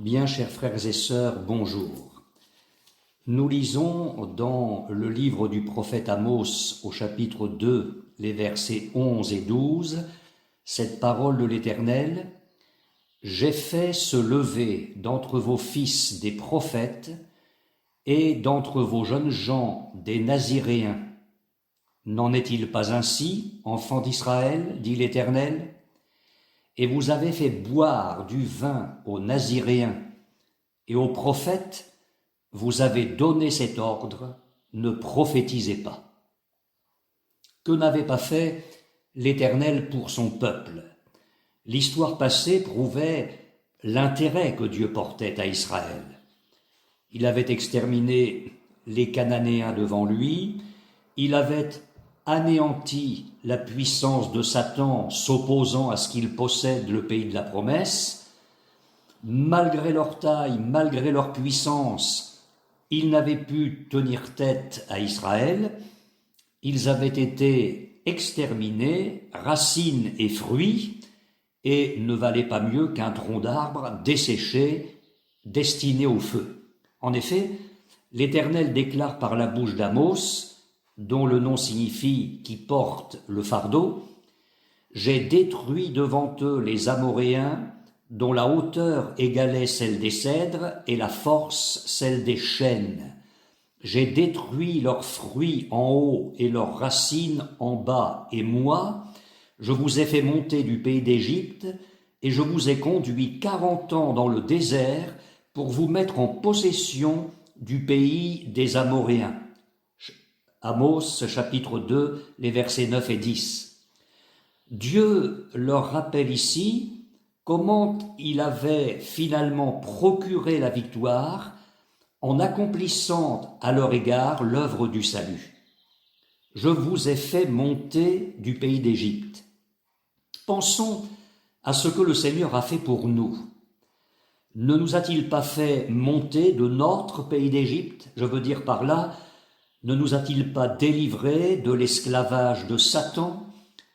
Bien, chers frères et sœurs, bonjour. Nous lisons dans le livre du prophète Amos au chapitre 2, les versets 11 et 12, cette parole de l'Éternel: « J'ai fait se lever d'entre vos fils des prophètes et d'entre vos jeunes gens des Naziréens. N'en est-il pas ainsi, enfants d'Israël, dit l'Éternel ? Et vous avez fait boire du vin aux Naziréens, et aux prophètes, vous avez donné cet ordre, ne prophétisez pas. » Que n'avait pas fait l'Éternel pour son peuple? L'histoire passée prouvait l'intérêt que Dieu portait à Israël. Il avait exterminé les Cananéens devant lui, il avait anéanti la puissance de Satan s'opposant à ce qu'il possède le pays de la promesse. Malgré leur taille, malgré leur puissance, ils n'avaient pu tenir tête à Israël. Ils avaient été exterminés, racines et fruits, et ne valaient pas mieux qu'un tronc d'arbre desséché, destiné au feu. En effet, l'Éternel déclare par la bouche d'Amos, dont le nom signifie « qui porte le fardeau », « J'ai détruit devant eux les Amoréens, dont la hauteur égalait celle des cèdres et la force celle des chênes. J'ai détruit leurs fruits en haut et leurs racines en bas, et moi, je vous ai fait monter du pays d'Égypte, et je vous ai conduit 40 ans dans le désert pour vous mettre en possession du pays des Amoréens. » Amos, chapitre 2, les versets 9 et 10. Dieu leur rappelle ici comment il avait finalement procuré la victoire en accomplissant à leur égard l'œuvre du salut. « Je vous ai fait monter du pays d'Égypte. » Pensons à ce que le Seigneur a fait pour nous. Ne nous a-t-il pas fait monter de notre pays d'Égypte? Je veux dire par là, ne nous a-t-il pas délivrés de l'esclavage de Satan,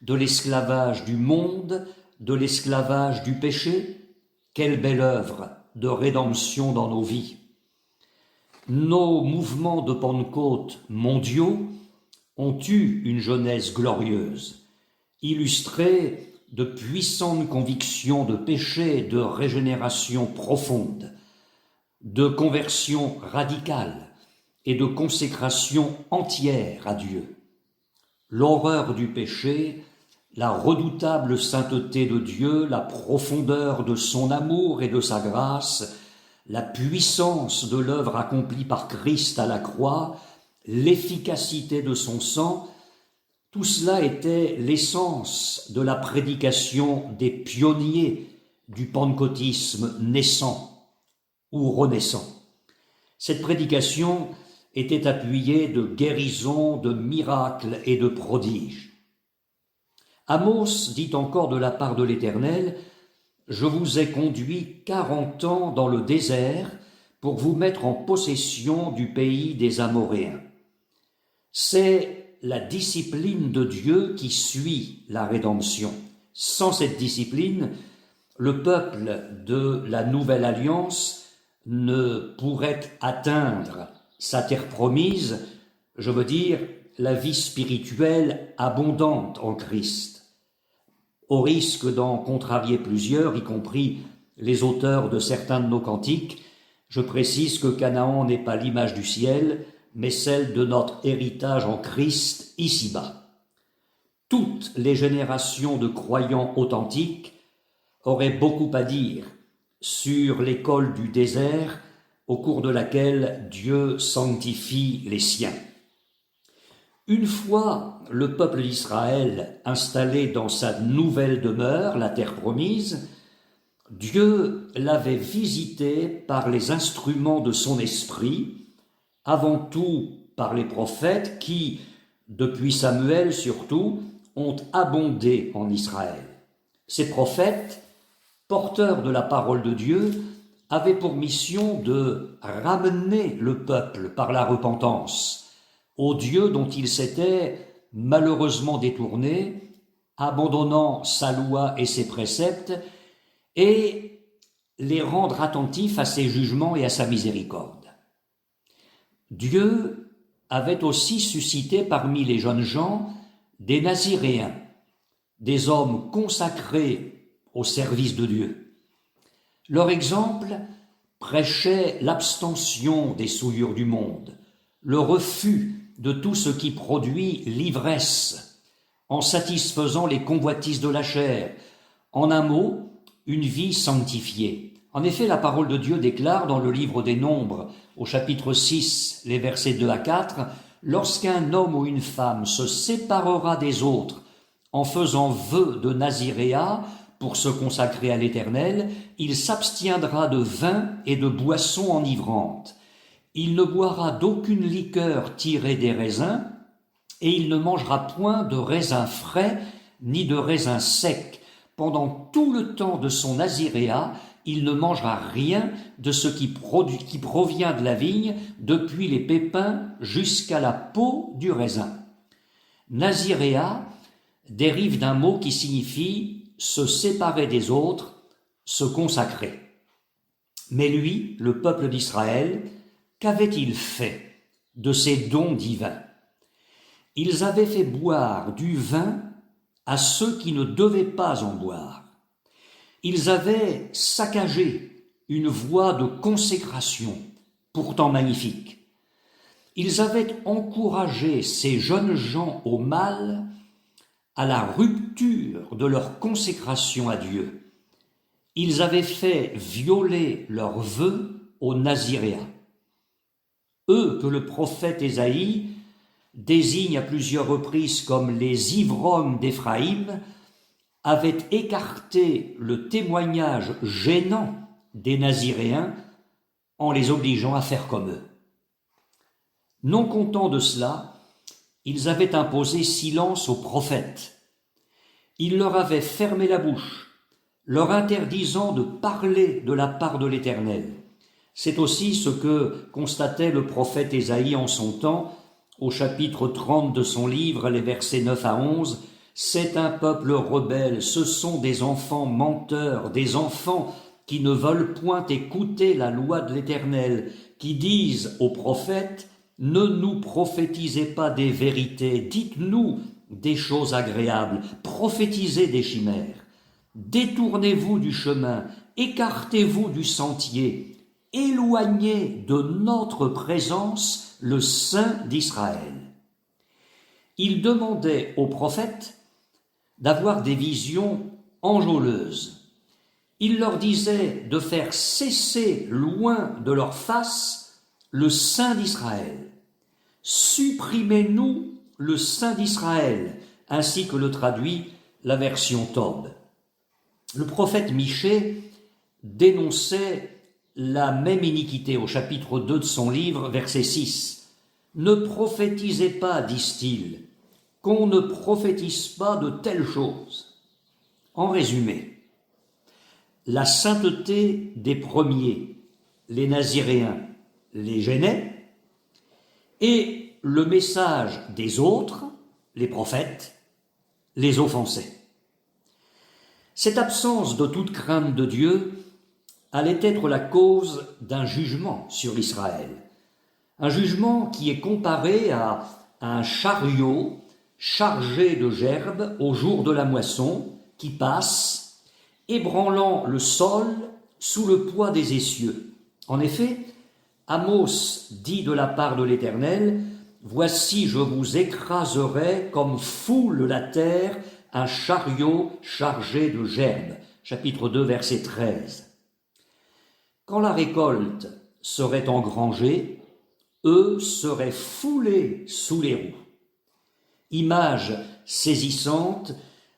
de l'esclavage du monde, de l'esclavage du péché? Quelle belle œuvre de rédemption dans nos vies! Nos mouvements de Pentecôte mondiaux ont eu une jeunesse glorieuse, illustrée de puissantes convictions de péché, de régénération profonde, de conversion radicale et de consécration entière à Dieu. L'horreur du péché, la redoutable sainteté de Dieu, la profondeur de son amour et de sa grâce, la puissance de l'œuvre accomplie par Christ à la croix, l'efficacité de son sang, tout cela était l'essence de la prédication des pionniers du pentecôtisme naissant ou renaissant. Cette prédication était appuyée de guérisons, de miracles et de prodiges. Amos dit encore de la part de l'Éternel: « Je vous ai conduit 40 ans dans le désert pour vous mettre en possession du pays des Amoréens. » C'est la discipline de Dieu qui suit la rédemption. Sans cette discipline, le peuple de la Nouvelle Alliance ne pourrait atteindre sa terre promise, je veux dire la vie spirituelle abondante en Christ. Au risque d'en contrarier plusieurs, y compris les auteurs de certains de nos cantiques, je précise que Canaan n'est pas l'image du ciel, mais celle de notre héritage en Christ ici-bas. Toutes les générations de croyants authentiques auraient beaucoup à dire sur l'école du désert au cours de laquelle Dieu sanctifie les siens. Une fois le peuple d'Israël installé dans sa nouvelle demeure, la terre promise, Dieu l'avait visité par les instruments de son esprit, avant tout par les prophètes qui, depuis Samuel surtout, ont abondé en Israël. Ces prophètes, porteurs de la parole de Dieu, avaient pour mission de ramener le peuple par la repentance au Dieu dont il s'était malheureusement détourné, abandonnant sa loi et ses préceptes, et les rendre attentifs à ses jugements et à sa miséricorde. Dieu avait aussi suscité parmi les jeunes gens des Naziréens, des hommes consacrés au service de Dieu. Leur exemple prêchait l'abstention des souillures du monde, le refus de tout ce qui produit l'ivresse, en satisfaisant les convoitises de la chair. En un mot, une vie sanctifiée. En effet, la parole de Dieu déclare dans le livre des Nombres, au chapitre 6, les versets 2 à 4, « Lorsqu'un homme ou une femme se séparera des autres en faisant vœu de naziréat pour se consacrer à l'Éternel, il s'abstiendra de vin et de boissons enivrantes. Il ne boira d'aucune liqueur tirée des raisins, et il ne mangera point de raisins frais ni de raisins secs. Pendant tout le temps de son naziréat, il ne mangera rien de ce qui provient de la vigne, depuis les pépins jusqu'à la peau du raisin. » Naziréat dérive d'un mot qui signifie se séparer des autres, se consacrer. Mais lui, le peuple d'Israël, qu'avait-il fait de ces dons divins? Ils avaient fait boire du vin à ceux qui ne devaient pas en boire. Ils avaient saccagé une voie de consécration, pourtant magnifique. Ils avaient encouragé ces jeunes gens au mal, à la rupture de leur consécration à Dieu. Ils avaient fait violer leurs vœux au naziréat. Eux que le prophète Ésaïe désigne à plusieurs reprises comme les ivrognes d'Éphraïm, avaient écarté le témoignage gênant des Naziréens en les obligeant à faire comme eux. Non contents de cela, ils avaient imposé silence aux prophètes. Ils leur avaient fermé la bouche, leur interdisant de parler de la part de l'Éternel. C'est aussi ce que constatait le prophète Ésaïe en son temps, au chapitre 30 de son livre, les versets 9 à 11, « C'est un peuple rebelle, ce sont des enfants menteurs, des enfants qui ne veulent point écouter la loi de l'Éternel, qui disent aux prophètes, « Ne nous prophétisez pas des vérités, dites-nous des choses agréables, prophétisez des chimères. Détournez-vous du chemin, écartez-vous du sentier, éloignez de notre présence le Saint d'Israël. » Il demandait aux prophètes d'avoir des visions enjôleuses. Il leur disait de faire cesser loin de leur face le Saint d'Israël. « Supprimez-nous le Saint d'Israël », ainsi que le traduit la version Tob. Le prophète Michée dénonçait la même iniquité au chapitre 2 de son livre, verset 6. « Ne prophétisez pas, disent-ils, qu'on ne prophétise pas de telles choses. » En résumé, la sainteté des premiers, les Naziréens, les gênait, et le message des autres, les prophètes, les offensait. Cette absence de toute crainte de Dieu allait être la cause d'un jugement sur Israël. Un jugement qui est comparé à un chariot chargé de gerbes au jour de la moisson qui passe, ébranlant le sol sous le poids des essieux. En effet, Amos dit de la part de l'Éternel, « Voici, je vous écraserai comme foule la terre un chariot chargé de gerbes. » Chapitre 2, verset 13. Quand la récolte serait engrangée, eux seraient foulés sous les roues. Image saisissante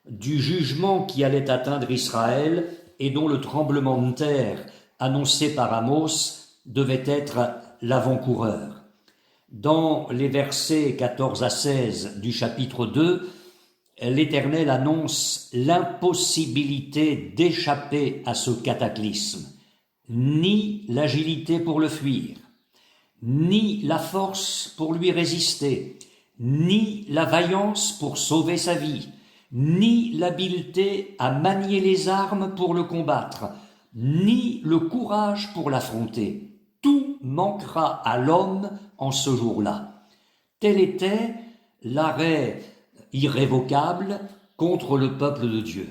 du jugement qui allait atteindre Israël et dont le tremblement de terre annoncé par Amos devait être l'avant-coureur. Dans les versets 14 à 16 du chapitre 2, l'Éternel annonce l'impossibilité d'échapper à ce cataclysme, ni l'agilité pour le fuir, ni la force pour lui résister, ni la vaillance pour sauver sa vie, ni l'habileté à manier les armes pour le combattre, ni le courage pour l'affronter. Tout manquera à l'homme en ce jour-là. Tel était l'arrêt irrévocable contre le peuple de Dieu.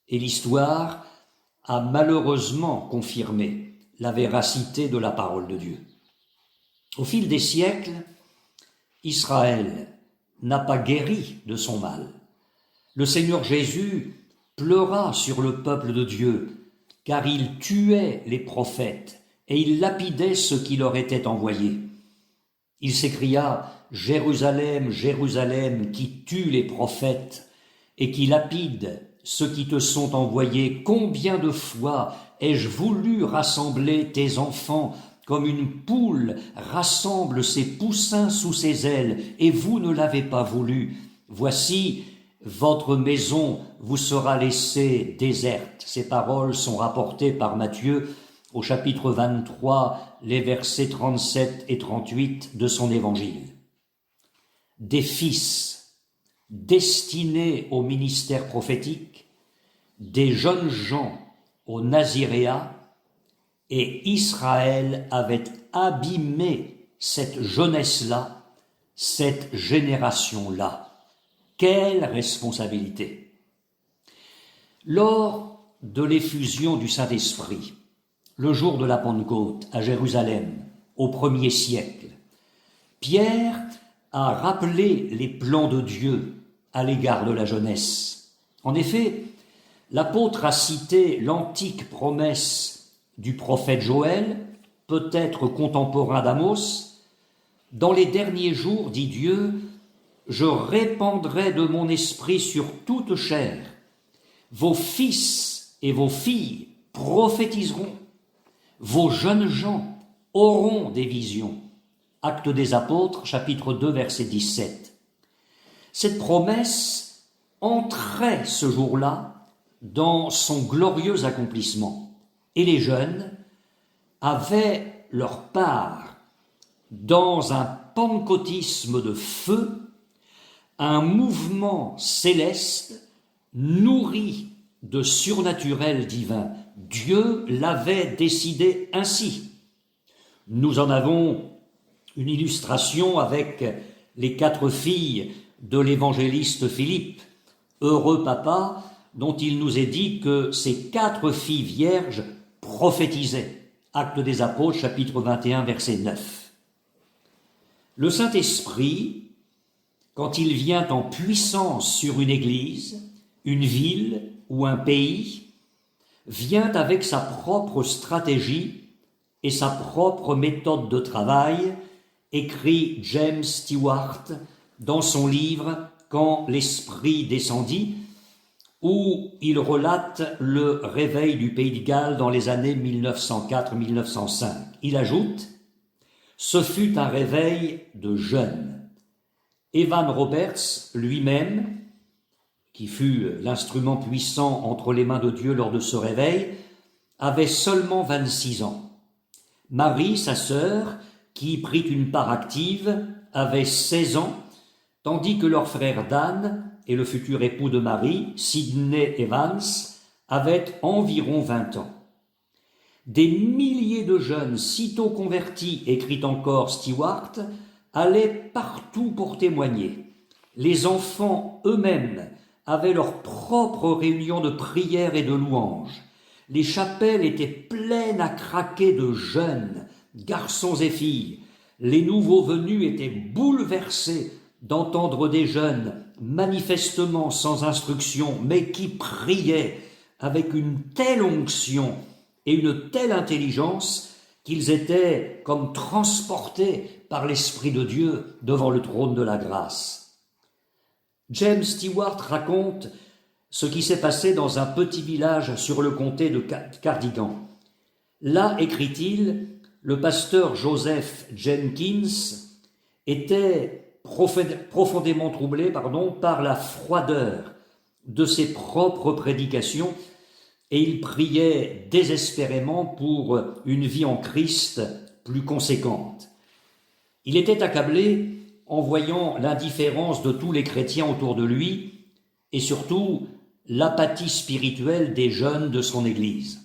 Et l'histoire a malheureusement confirmé la véracité de la parole de Dieu. Au fil des siècles, Israël n'a pas guéri de son mal. Le Seigneur Jésus pleura sur le peuple de Dieu, car il tuait les prophètes et il lapidait ceux qui leur étaient envoyés. Il s'écria « Jérusalem, Jérusalem, qui tue les prophètes et qui lapide ceux qui te sont envoyés, combien de fois ai-je voulu rassembler tes enfants comme une poule rassemble ses poussins sous ses ailes, et vous ne l'avez pas voulu. Voici, votre maison vous sera laissée déserte. » Ces paroles sont rapportées par Matthieu au chapitre 23, les versets 37 et 38 de son évangile. Des fils destinés au ministère prophétique, des jeunes gens au naziréat, et Israël avait abîmé cette jeunesse-là, cette génération-là. Quelle responsabilité! Lors de l'effusion du Saint-Esprit, le jour de la Pentecôte à Jérusalem, au 1er siècle, Pierre a rappelé les plans de Dieu à l'égard de la jeunesse. En effet, l'apôtre a cité l'antique promesse du prophète Joël, peut-être contemporain d'Amos. « Dans les derniers jours, dit Dieu, je répandrai de mon esprit sur toute chair. Vos fils et vos filles prophétiseront. Vos jeunes gens auront des visions. » Actes des Apôtres, chapitre 2, verset 17. Cette promesse entrait ce jour-là dans son glorieux accomplissement. Et les jeunes avaient leur part dans un pentecôtisme de feu, un mouvement céleste nourri de surnaturel divin. Dieu l'avait décidé ainsi. Nous en avons une illustration avec les 4 filles de l'évangéliste Philippe. Heureux papa dont il nous est dit que ces 4 filles vierges prophétisaient. Actes des Apôtres, chapitre 21, verset 9. Le Saint-Esprit, quand il vient en puissance sur une église, une ville ou un pays, vient avec sa propre stratégie et sa propre méthode de travail, écrit James Stewart dans son livre « Quand l'Esprit descendit », où il relate le réveil du Pays de Galles dans les années 1904-1905. Il ajoute « Ce fut un réveil de jeunes. Evan Roberts lui-même, qui fut l'instrument puissant entre les mains de Dieu lors de ce réveil, avait seulement 26 ans. Marie, sa sœur, qui prit une part active, avait 16 ans, tandis que leur frère Dan et le futur époux de Marie, Sidney Evans, avait environ 20 ans. Des milliers de jeunes sitôt convertis, écrit encore Stewart, allaient partout pour témoigner. Les enfants eux-mêmes avaient leurs propres réunions de prière et de louanges. Les chapelles étaient pleines à craquer de jeunes, garçons et filles. Les nouveaux venus étaient bouleversés d'entendre des jeunes manifestement sans instruction, mais qui priaient avec une telle onction et une telle intelligence qu'ils étaient comme transportés par l'Esprit de Dieu devant le trône de la grâce. James Stewart raconte ce qui s'est passé dans un petit village sur le comté de Cardigan. Là, écrit-il, le pasteur Joseph Jenkins était profondément troublé par la froideur de ses propres prédications et il priait désespérément pour une vie en Christ plus conséquente. Il était accablé en voyant l'indifférence de tous les chrétiens autour de lui et surtout l'apathie spirituelle des jeunes de son Église.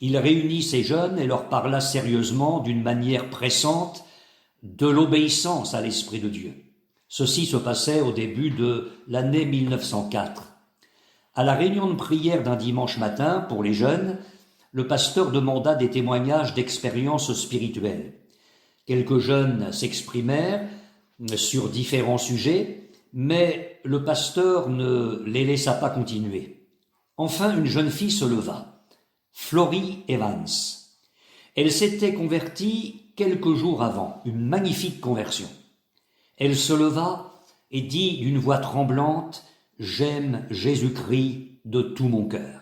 Il réunit ces jeunes et leur parla sérieusement, d'une manière pressante, de l'obéissance à l'Esprit de Dieu. Ceci se passait au début de l'année 1904. À la réunion de prière d'un dimanche matin pour les jeunes, le pasteur demanda des témoignages d'expériences spirituelles. Quelques jeunes s'exprimèrent sur différents sujets, mais le pasteur ne les laissa pas continuer. Enfin, une jeune fille se leva, Florie Evans. Elle s'était convertie quelques jours avant, une magnifique conversion. Elle se leva et dit d'une voix tremblante « J'aime Jésus-Christ de tout mon cœur ».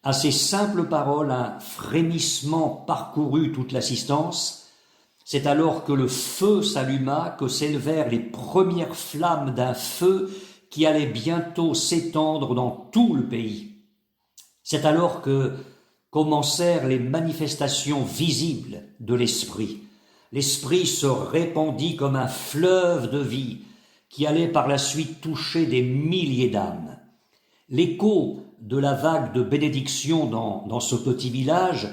À ces simples paroles, un frémissement parcourut toute l'assistance. C'est alors que le feu s'alluma, que s'élevèrent les premières flammes d'un feu qui allait bientôt s'étendre dans tout le pays. C'est alors que commencèrent les manifestations visibles de l'Esprit. L'Esprit se répandit comme un fleuve de vie qui allait par la suite toucher des milliers d'âmes. L'écho de la vague de bénédiction dans ce petit village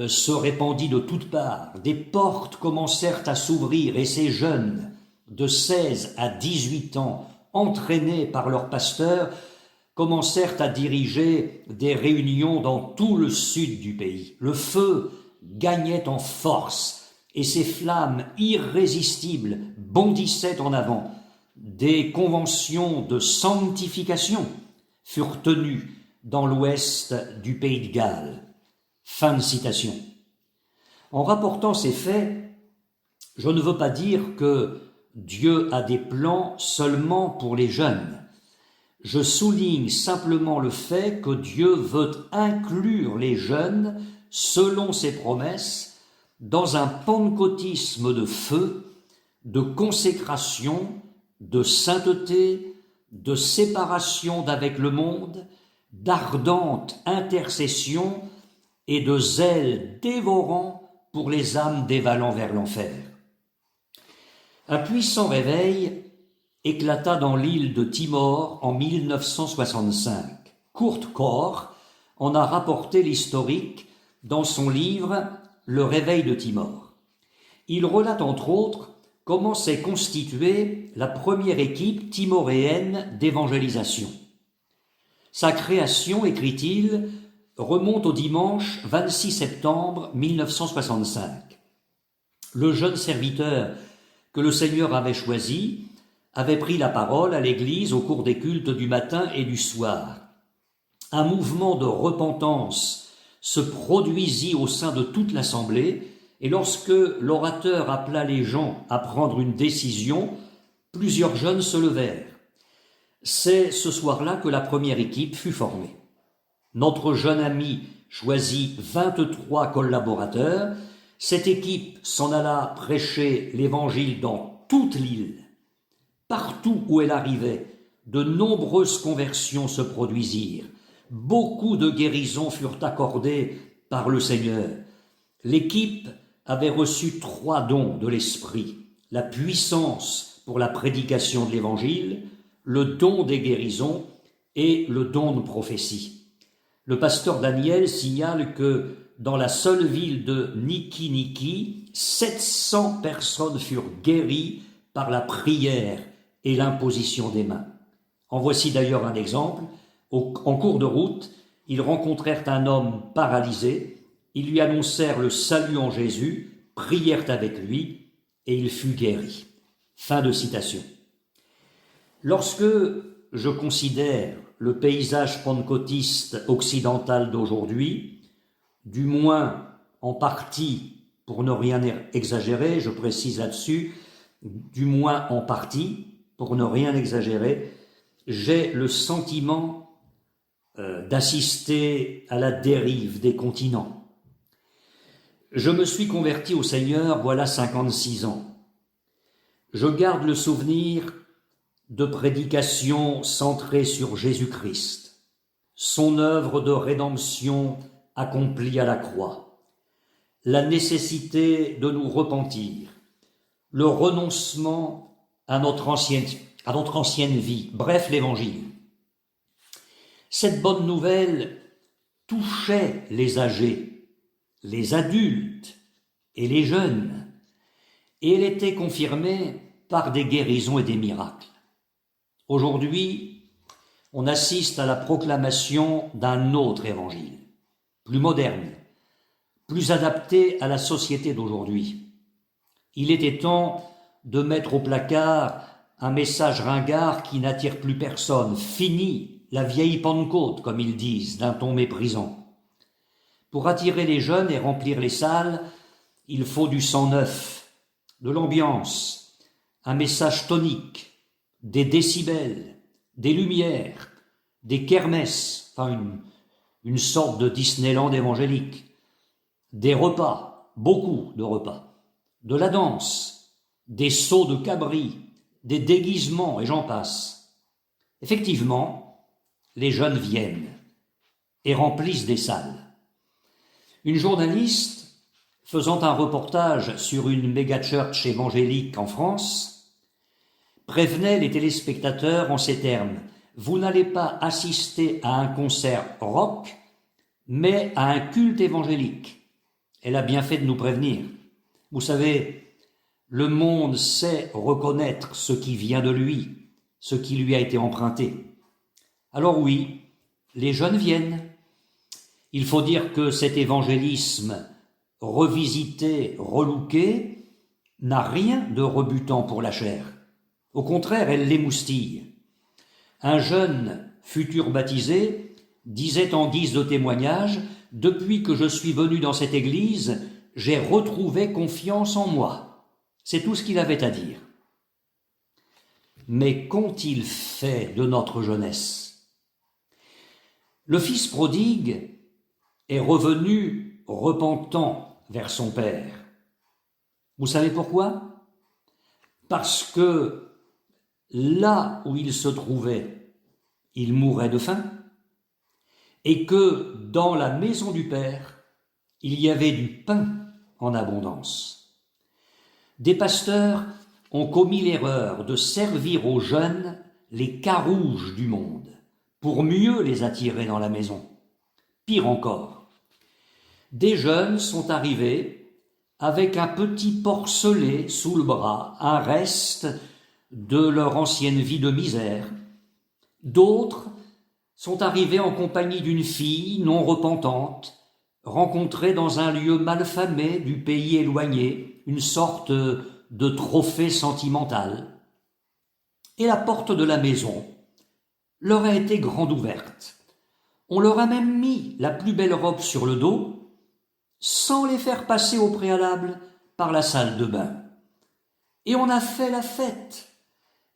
se répandit de toutes parts. Des portes commencèrent à s'ouvrir et ces jeunes de 16 à 18 ans, entraînés par leur pasteur, commencèrent à diriger des réunions dans tout le sud du pays. Le feu gagnait en force et ces flammes irrésistibles bondissaient en avant. Des conventions de sanctification furent tenues dans l'ouest du pays de Galles. Fin de citation. En rapportant ces faits, je ne veux pas dire que Dieu a des plans seulement pour les jeunes. Je souligne simplement le fait que Dieu veut inclure les jeunes, selon ses promesses, dans un pentecôtisme de feu, de consécration, de sainteté, de séparation d'avec le monde, d'ardente intercession et de zèle dévorant pour les âmes dévalant vers l'enfer. Un puissant réveil éclata dans l'île de Timor en 1965. Kurt Koch en a rapporté l'historique dans son livre « Le réveil de Timor ». Il relate entre autres comment s'est constituée la première équipe timoréenne d'évangélisation. Sa création, écrit-il, remonte au dimanche 26 septembre 1965. Le jeune serviteur que le Seigneur avait choisi avait pris la parole à l'église au cours des cultes du matin et du soir. Un mouvement de repentance se produisit au sein de toute l'assemblée et lorsque l'orateur appela les gens à prendre une décision, plusieurs jeunes se levèrent. C'est ce soir-là que la première équipe fut formée. Notre jeune ami choisit 23 collaborateurs. Cette équipe s'en alla prêcher l'évangile dans toute l'île. Partout où elle arrivait, de nombreuses conversions se produisirent. Beaucoup de guérisons furent accordées par le Seigneur. L'équipe avait reçu 3 dons de l'Esprit, la puissance pour la prédication de l'Évangile, le don des guérisons et le don de prophétie. Le pasteur Daniel signale que dans la seule ville de Niki, 700 personnes furent guéries par la prière et l'imposition des mains. En voici d'ailleurs un exemple. En cours de route, ils rencontrèrent un homme paralysé. Ils lui annoncèrent le salut en Jésus, prièrent avec lui et il fut guéri. Fin de citation. Lorsque je considère le paysage pentecôtiste occidental d'aujourd'hui, du moins en partie, pour ne rien exagérer, je précise là-dessus, du moins en partie, pour ne rien exagérer, j'ai le sentiment d'assister à la dérive des continents. Je me suis converti au Seigneur voilà 56 ans. Je garde le souvenir de prédications centrées sur Jésus-Christ, son œuvre de rédemption accomplie à la croix, la nécessité de nous repentir, le renoncement à notre ancienne vie, bref l'Évangile. Cette bonne nouvelle touchait les âgés, les adultes et les jeunes, et elle était confirmée par des guérisons et des miracles. Aujourd'hui, on assiste à la proclamation d'un autre évangile, plus moderne, plus adapté à la société d'aujourd'hui. Il était temps de mettre au placard un message ringard qui n'attire plus personne. Fini la vieille Pentecôte, comme ils disent, d'un ton méprisant. Pour attirer les jeunes et remplir les salles, il faut du sang neuf, de l'ambiance, un message tonique, des décibels, des lumières, des kermesses, une sorte de Disneyland évangélique, des repas, beaucoup de repas, de la danse, des sauts de cabri, des déguisements, et j'en passe. Effectivement, les jeunes viennent et remplissent des salles. Une journaliste, faisant un reportage sur une méga-church évangélique en France, prévenait les téléspectateurs en ces termes: « Vous n'allez pas assister à un concert rock, mais à un culte évangélique. » Elle a bien fait de nous prévenir. Vous savez, le monde sait reconnaître ce qui vient de lui, ce qui lui a été emprunté. Alors oui, les jeunes viennent. Il faut dire que cet évangélisme revisité, relooké, n'a rien de rebutant pour la chair. Au contraire, elle l'émoustille. Un jeune futur baptisé disait en guise de témoignage: « Depuis que je suis venu dans cette église, j'ai retrouvé confiance en moi. » C'est tout ce qu'il avait à dire. Mais qu'ont-ils fait de notre jeunesse? Le fils prodigue est revenu repentant vers son père. Vous savez pourquoi? Parce que là où il se trouvait, il mourait de faim, et que dans la maison du père, il y avait du pain en abondance. Des pasteurs ont commis l'erreur de servir aux jeunes les carouges du monde pour mieux les attirer dans la maison. Pire encore, des jeunes sont arrivés avec un petit porcelet sous le bras, un reste de leur ancienne vie de misère. D'autres sont arrivés en compagnie d'une fille non repentante, rencontrée dans un lieu malfamé du pays éloigné, une sorte de trophée sentimental. Et la porte de la maison leur a été grande ouverte. On leur a même mis la plus belle robe sur le dos, sans les faire passer au préalable par la salle de bain. Et on a fait la fête,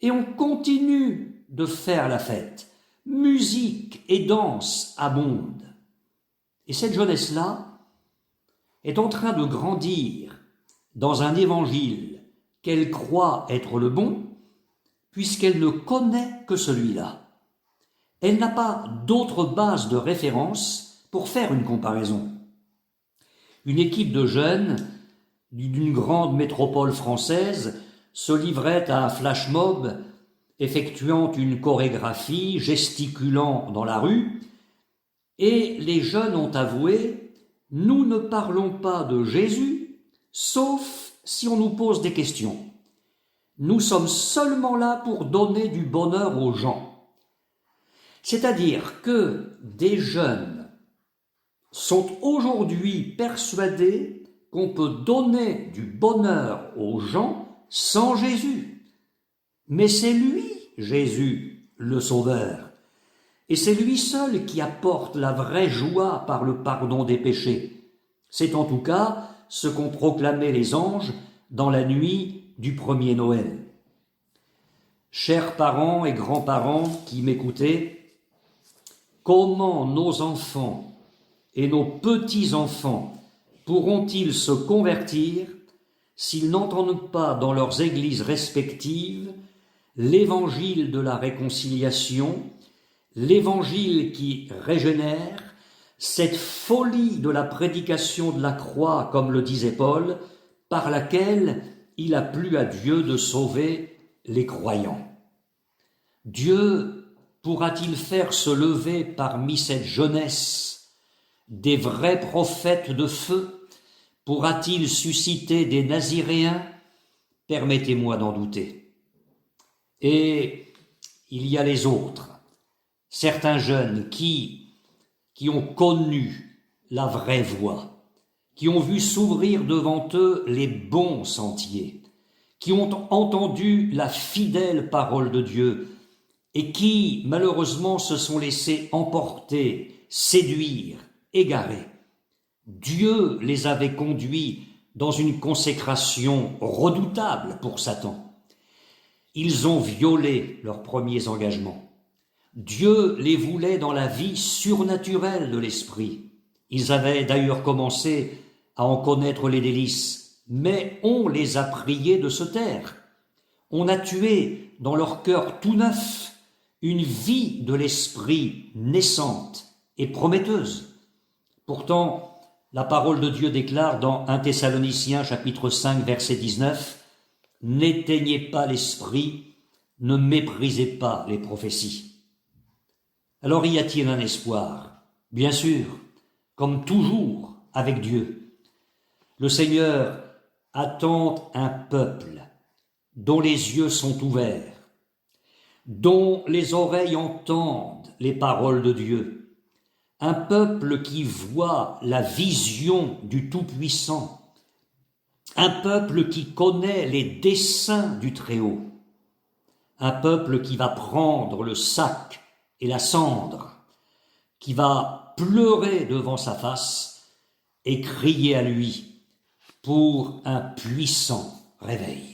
et on continue de faire la fête. Musique et danse abondent. Et cette jeunesse-là est en train de grandir dans un évangile qu'elle croit être le bon, puisqu'elle ne connaît que celui-là. Elle n'a pas d'autre base de référence pour faire une comparaison. Une équipe de jeunes d'une grande métropole française se livrait à un flash mob, effectuant une chorégraphie, gesticulant dans la rue, et les jeunes ont avoué: « Nous ne parlons pas de Jésus, sauf si on nous pose des questions. Nous sommes seulement là pour donner du bonheur aux gens. » C'est-à-dire que des jeunes sont aujourd'hui persuadés qu'on peut donner du bonheur aux gens sans Jésus. Mais c'est lui, Jésus, le Sauveur. Et c'est lui seul qui apporte la vraie joie par le pardon des péchés. C'est en tout cas ce qu'ont proclamé les anges dans la nuit du premier Noël. Chers parents et grands-parents qui m'écoutez, comment nos enfants et nos petits-enfants pourront-ils se convertir s'ils n'entendent pas dans leurs églises respectives l'évangile de la réconciliation, l'évangile qui régénère, cette folie de la prédication de la croix, comme le disait Paul, par laquelle il a plu à Dieu de sauver les croyants. Dieu pourra-t-il faire se lever parmi cette jeunesse des vrais prophètes de feu? Pourra-t-il susciter des Naziréens? Permettez-moi d'en douter. Et il y a les autres, certains jeunes qui ont connu la vraie voie, qui ont vu s'ouvrir devant eux les bons sentiers, qui ont entendu la fidèle parole de Dieu et qui, malheureusement, se sont laissés emporter, séduire, égarer. Dieu les avait conduits dans une consécration redoutable pour Satan. Ils ont violé leurs premiers engagements. Dieu les voulait dans la vie surnaturelle de l'esprit. Ils avaient d'ailleurs commencé à en connaître les délices, mais on les a priés de se taire. On a tué dans leur cœur tout neuf une vie de l'esprit naissante et prometteuse. Pourtant, la parole de Dieu déclare dans 1 Thessaloniciens chapitre 5 verset 19 « N'éteignez pas l'esprit, ne méprisez pas les prophéties ». Alors y a-t-il un espoir? Bien sûr, comme toujours avec Dieu. Le Seigneur attend un peuple dont les yeux sont ouverts, dont les oreilles entendent les paroles de Dieu, un peuple qui voit la vision du Tout-Puissant, un peuple qui connaît les desseins du Très-Haut, un peuple qui va prendre le sac et la cendre, qui va pleurer devant sa face et crier à lui pour un puissant réveil.